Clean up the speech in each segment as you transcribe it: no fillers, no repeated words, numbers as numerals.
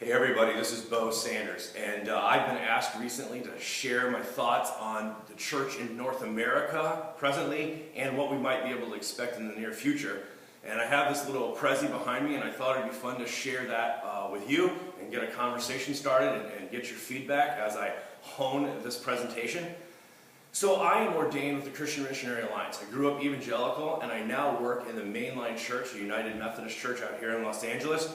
Hey everybody, this is Bo Sanders, and I've been asked recently to share my thoughts on the church in North America presently and what we might be able to expect in the near future. And I have this little Prezi behind me, and I thought it'd be fun to share that with you and get a conversation started and get your feedback as I hone this presentation. So I am ordained with the Christian Missionary Alliance. I grew up evangelical, and I now work in the Mainline Church, a United Methodist Church out here in Los Angeles.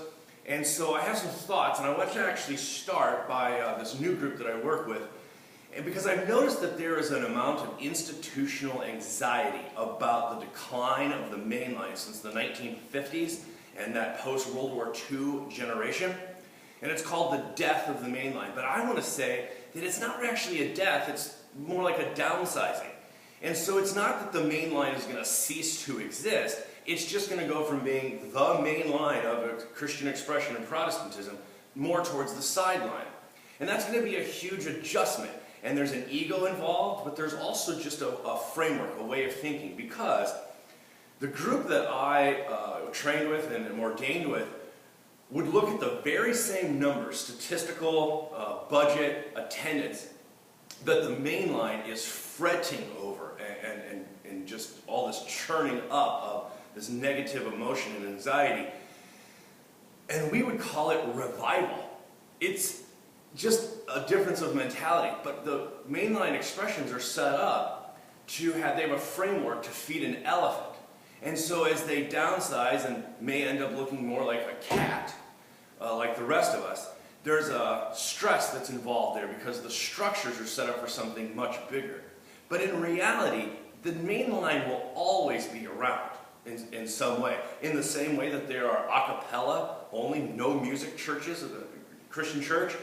And so I have some thoughts, and I want to actually start by this new group that I work with, and because I've noticed that there is an amount of institutional anxiety about the decline of the Mainline since the 1950s and that post-World War II generation, and it's called the death of the Mainline. But I want to say that it's not actually a death, it's more like a downsizing. And so it's not that the Mainline is going to cease to exist. It's just going to go from being the main line of a Christian expression in Protestantism more towards the sideline. And that's going to be a huge adjustment. And there's an ego involved, but there's also just a framework, a way of thinking. Because the group that I trained with and am ordained with would look at the very same numbers, statistical, budget, attendance, that the main line is fretting over and just all this churning up of this negative emotion and anxiety. And we would call it revival. It's just a difference of mentality, but the mainline expressions are set up to have, they have a framework to feed an elephant. And so as they downsize and may end up looking more like a cat, like the rest of us, there's a stress that's involved there because the structures are set up for something much bigger. But in reality, the main line will always be around in some way. In the same way that there are a cappella, only no music churches of the Christian church,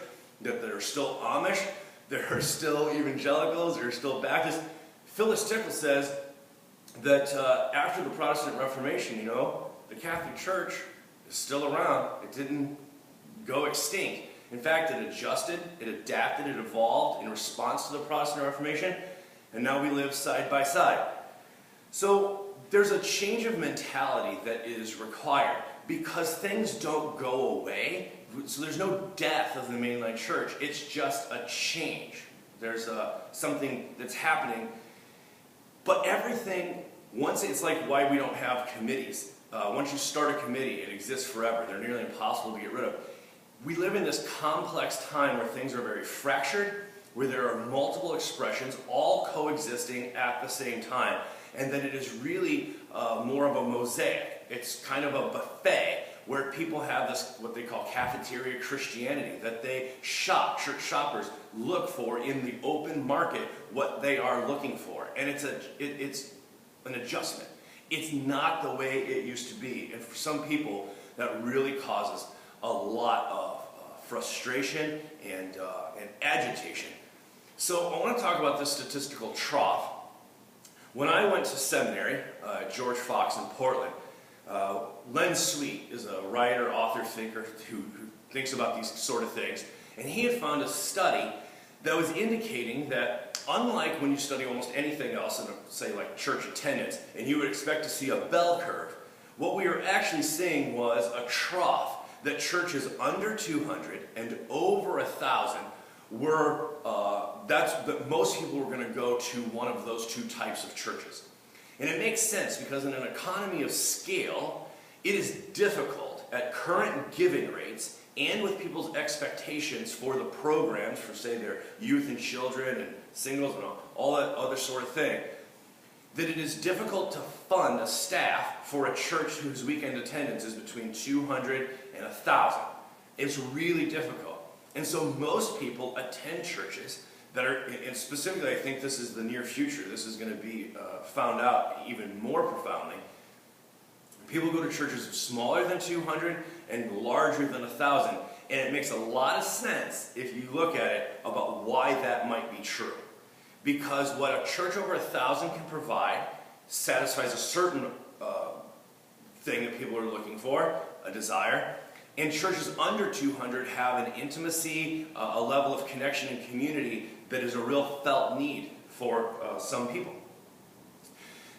that there are still Amish, there are still evangelicals, there are still Baptists. Phyllis Tickle says that after the Protestant Reformation, the Catholic Church is still around. It didn't go extinct. In fact, it adjusted, it adapted, it evolved in response to the Protestant Reformation, and now we live side by side. So there's a change of mentality that is required because things don't go away. So there's no death of the mainline church. It's just a change. There's something that's happening. But everything, it's like why we don't have committees. Once you start a committee, it exists forever. They're nearly impossible to get rid of. We live in this complex time where things are very fractured, where there are multiple expressions all coexisting at the same time, and that it is really more of a mosaic. It's kind of a buffet where people have this, what they call cafeteria Christianity, that they shop, church shoppers look for in the open market what they are looking for. And it's an adjustment. It's not the way it used to be. And for some people, that really causes a lot of frustration and agitation. So I want to talk about this statistical trough. When I went to seminary at George Fox in Portland, Len Sweet is a writer, author, thinker who thinks about these sort of things, and he had found a study that was indicating that unlike when you study almost anything else in, say, like church attendance, and you would expect to see a bell curve, what we were actually seeing was a trough, that churches under 200 and over 1,000 were, that most people were going to go to one of those two types of churches. And it makes sense because in an economy of scale, it is difficult at current giving rates and with people's expectations for the programs for, say, their youth and children and singles and all that other sort of thing, that it is difficult to fund a staff for a church whose weekend attendance is between 200 and 1,000. It's really difficult. And so most people attend churches that are, and specifically I think this is the near future, this is going to be found out even more profoundly. People go to churches smaller than 200 and larger than 1,000, and it makes a lot of sense if you look at it about why that might be true. Because what a church over 1,000 can provide satisfies a certain thing that people are looking for, a desire. And churches under 200 have an intimacy, a level of connection and community that is a real felt need for some people.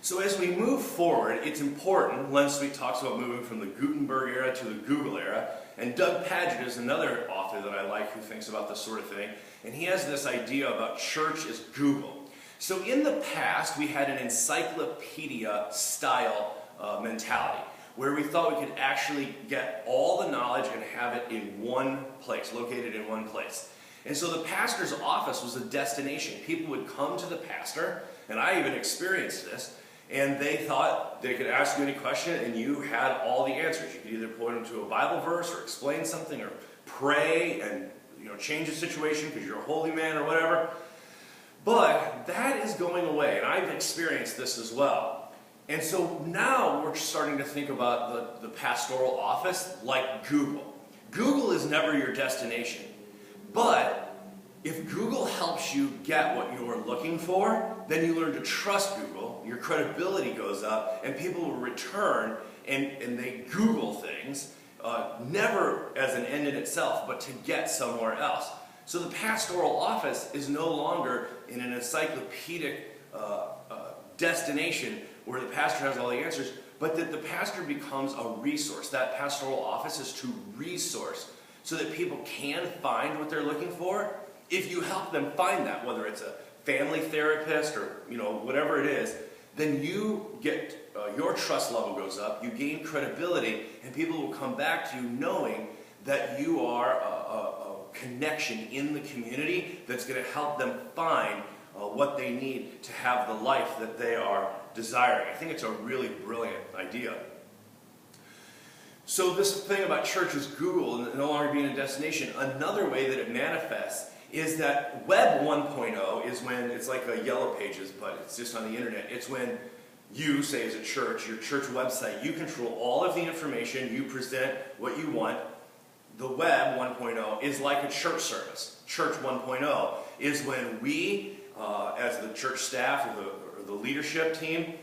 So as we move forward, it's important. Len Sweet talks about moving from the Gutenberg era to the Google era. And Doug Paget is another author that I like who thinks about this sort of thing. And he has this idea about church as Google. So in the past, we had an encyclopedia-style mentality, where we thought we could actually get all the knowledge and have it in one place, located in one place. And so the pastor's office was a destination. People would come to the pastor, and I even experienced this, and they thought they could ask you any question and you had all the answers. You could either point them to a Bible verse or explain something or pray and change the situation because you're a holy man or whatever. But that is going away, and I've experienced this as well. And so now we're starting to think about the pastoral office like Google. Google is never your destination. But if Google helps you get what you're looking for, then you learn to trust Google, your credibility goes up, and people will return and they Google things, never as an end in itself, but to get somewhere else. So the pastoral office is no longer in an encyclopedic destination where the pastor has all the answers, but that the pastor becomes a resource. That pastoral office is to resource so that people can find what they're looking for. If you help them find that, whether it's a family therapist or whatever it is, then you get your trust level goes up, you gain credibility, and people will come back to you knowing that you are a connection in the community that's going to help them find what they need to have the life that they are desiring. I think it's a really brilliant idea. So this thing about church as Google and no longer being a destination, another way that it manifests is that Web 1.0 is when it's like a Yellow Pages, but it's just on the internet. It's when you, say as a church, your church website, you control all of the information, you present what you want. The Web 1.0 is like a church service. Church 1.0 is when we, as the church staff or the leadership team,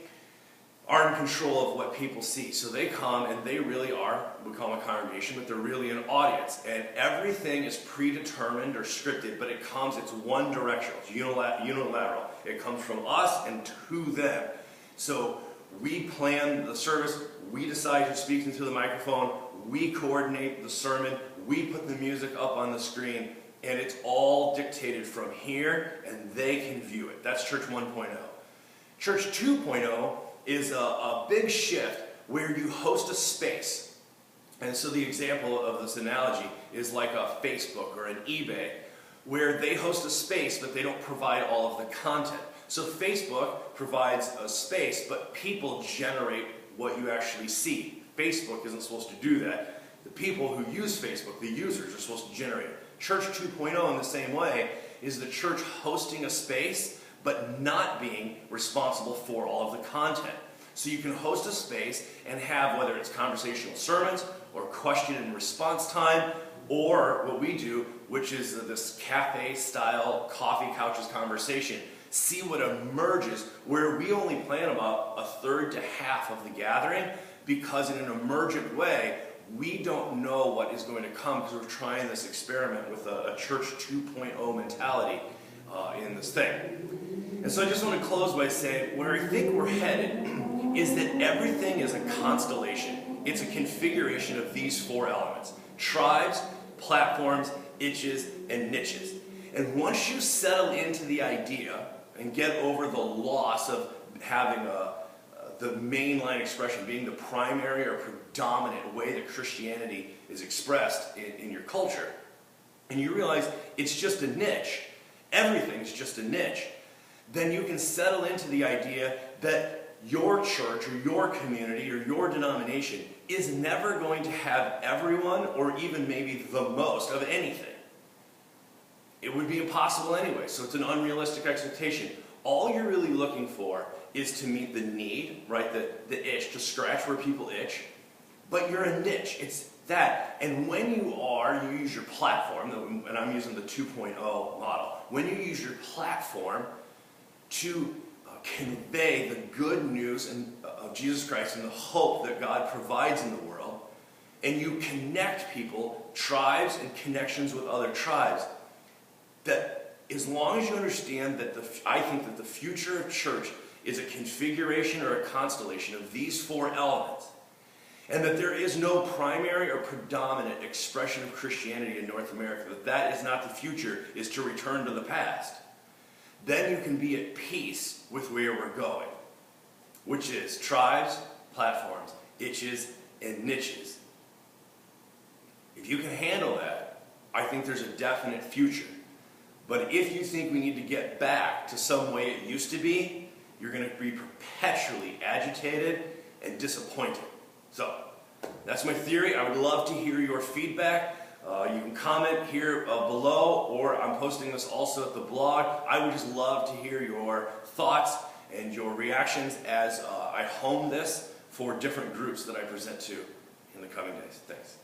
are in control of what people see. So they come and they really are, we call them a congregation, but they're really an audience. And everything is predetermined or scripted, but it's one directional, it's unilateral. It comes from us and to them. So we plan the service, we decide who speaks into the microphone, we coordinate the sermon, we put the music up on the screen, and it's all dictated from here, and they can view it. That's Church 1.0. Church 2.0 is a big shift where you host a space. And so the example of this analogy is like a Facebook or an eBay, where they host a space, but they don't provide all of the content. So Facebook provides a space, but people generate what you actually see. Facebook isn't supposed to do that. The people who use Facebook, the users, are supposed to generate it. Church 2.0 in the same way is the church hosting a space, but not being responsible for all of the content. So you can host a space and have, whether it's conversational sermons or question and response time, or what we do, which is this cafe-style coffee couches conversation. See what emerges, where we only plan about a third to half of the gathering, because in an emergent way, we don't know what is going to come because we're trying this experiment with a Church 2.0 mentality in this thing. And so I just want to close by saying where I think we're headed is that everything is a constellation. It's a configuration of these four elements: tribes, platforms, itches, and niches. And once you settle into the idea and get over the loss of having the mainline expression being the primary or predominant way that Christianity is expressed in your culture, and you realize it's just a niche, everything's just a niche, then you can settle into the idea that your church or your community or your denomination is never going to have everyone or even maybe the most of anything. It would be impossible anyway, so it's an unrealistic expectation. All you're really looking for is to meet the need, right? The itch, to scratch where people itch. But you're a niche. It's that. And when you use your platform, and I'm using the 2.0 model, when you use your platform to convey the good news of Jesus Christ and the hope that God provides in the world, and you connect people, tribes, and connections with other tribes, that as long as you understand that I think that the future of church is a configuration or a constellation of these four elements, and that there is no primary or predominant expression of Christianity in North America, that is not the future, is to return to the past, then you can be at peace with where we're going, which is tribes, platforms, itches, and niches. If you can handle that, I think there's a definite future. But if you think we need to get back to some way it used to be, you're going to be perpetually agitated and disappointed. So, that's my theory. I would love to hear your feedback. You can comment here below, or I'm posting this also at the blog. I would just love to hear your thoughts and your reactions as I hone this for different groups that I present to in the coming days. Thanks.